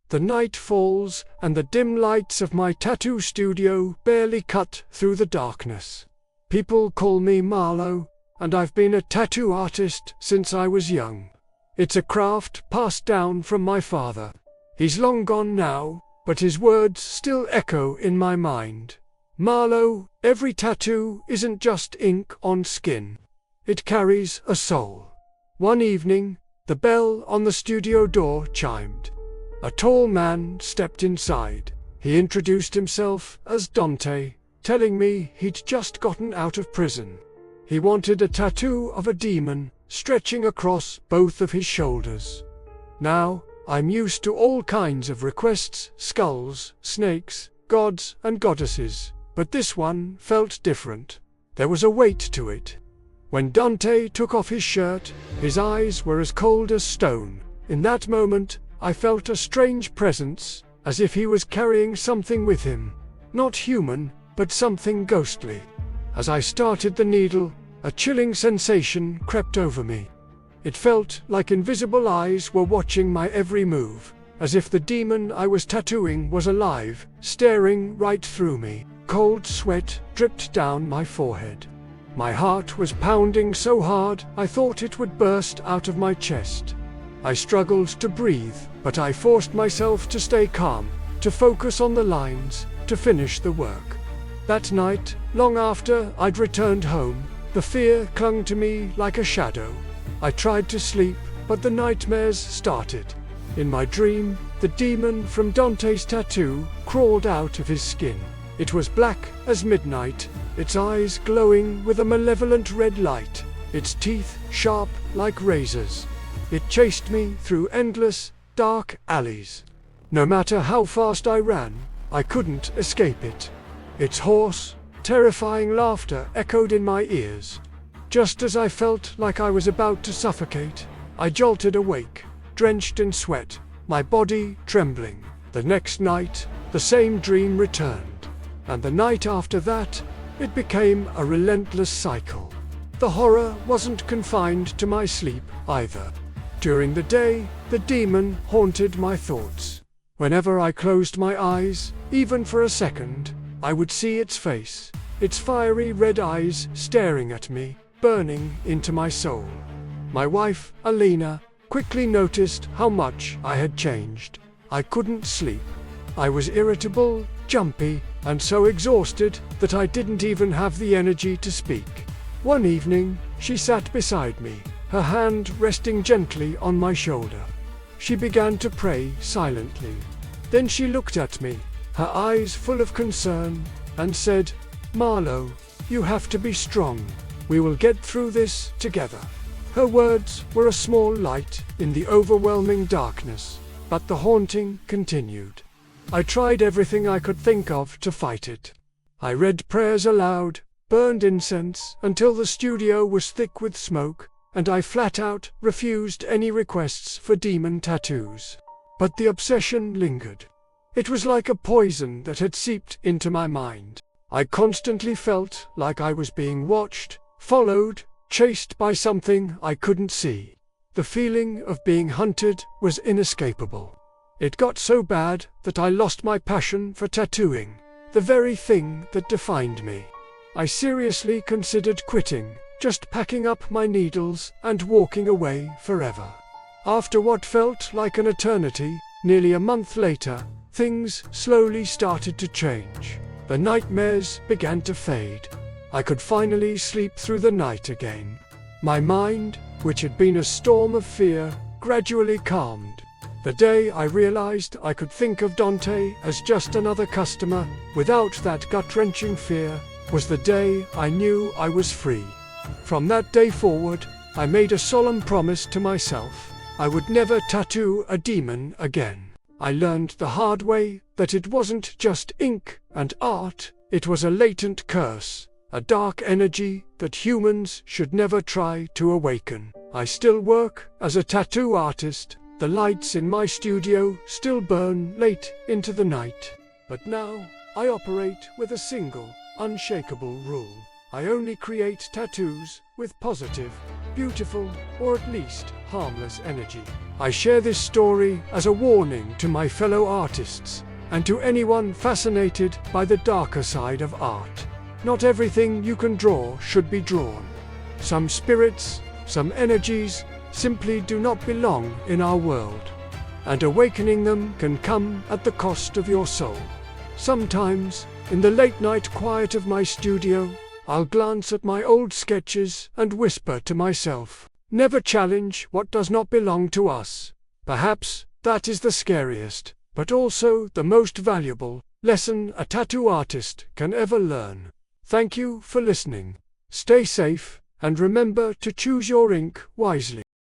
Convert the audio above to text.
The night falls, and the dim lights of my tattoo studio barely cut through the darkness. People call me Marlo, and I've been a tattoo artist since I was young. It's a craft passed down from my father. He's long gone now, but his words still echo in my mind. Marlo, every tattoo isn't just ink on skin. It carries a soul. One evening, the bell on the studio door chimed. A tall man stepped inside. He introduced himself as Dante, telling me he'd just gotten out of prison. He wanted a tattoo of a demon stretching across both of his shoulders. Now, I'm used to all kinds of requests: skulls, snakes, gods and goddesses, but this one felt different. There was a weight to it. When Dante took off his shirt, his eyes were as cold as stone. In that moment, I felt a strange presence, as if he was carrying something with him. Not human, but something ghostly. As I started the needle, a chilling sensation crept over me. It felt like invisible eyes were watching my every move, as if the demon I was tattooing was alive, staring right through me. Cold sweat dripped down my forehead. My heart was pounding so hard I thought it would burst out of my chest. I struggled to breathe, but I forced myself to stay calm, to focus on the lines, to finish the work. That night, long after I'd returned home, the fear clung to me like a shadow. I tried to sleep, but the nightmares started. In my dream, the demon from Dante's tattoo crawled out of his skin. It was black as midnight, its eyes glowing with a malevolent red light, its teeth sharp like razors. It chased me through endless, dark alleys. No matter how fast I ran, I couldn't escape it. Its hoarse, terrifying laughter echoed in my ears. Just as I felt like I was about to suffocate, I jolted awake, drenched in sweat, my body trembling. The next night, the same dream returned. And the night after that, it became a relentless cycle. The horror wasn't confined to my sleep either. During the day, the demon haunted my thoughts. Whenever I closed my eyes, even for a second, I would see its face, its fiery red eyes staring at me, burning into my soul. My wife, Alina, quickly noticed how much I had changed. I couldn't sleep. I was irritable, jumpy, and so exhausted that I didn't even have the energy to speak. One evening, she sat beside me, her hand resting gently on my shoulder. She began to pray silently. Then she looked at me, her eyes full of concern, and said, "Marlo, you have to be strong. We will get through this together." Her words were a small light in the overwhelming darkness, but the haunting continued. I tried everything I could think of to fight it. I read prayers aloud, burned incense until the studio was thick with smoke, and I flat out refused any requests for demon tattoos. But the obsession lingered. It was like a poison that had seeped into my mind. I constantly felt like I was being watched, followed, chased by something I couldn't see. The feeling of being hunted was inescapable. It got so bad that I lost my passion for tattooing, the very thing that defined me. I seriously considered quitting, just packing up my needles and walking away forever. After what felt like an eternity, nearly a month later, things slowly started to change. The nightmares began to fade. I could finally sleep through the night again. My mind, which had been a storm of fear, gradually calmed. The day I realized I could think of Dante as just another customer, without that gut-wrenching fear, was the day I knew I was free. From that day forward, I made a solemn promise to myself. I would never tattoo a demon again. I learned the hard way that it wasn't just ink and art, it was a latent curse, a dark energy that humans should never try to awaken. I still work as a tattoo artist. The lights in my studio still burn late into the night. But now, I operate with a single, unshakable rule. I only create tattoos with positive, beautiful, or at least harmless energy. I share this story as a warning to my fellow artists and to anyone fascinated by the darker side of art. Not everything you can draw should be drawn. Some spirits, some energies, simply do not belong in our world, and awakening them can come at the cost of your soul. Sometimes, in the late-night quiet of my studio, I'll glance at my old sketches and whisper to myself, "Never challenge what does not belong to us." Perhaps that is the scariest, but also the most valuable lesson a tattoo artist can ever learn. Thank you for listening. Stay safe, and remember to choose your ink wisely.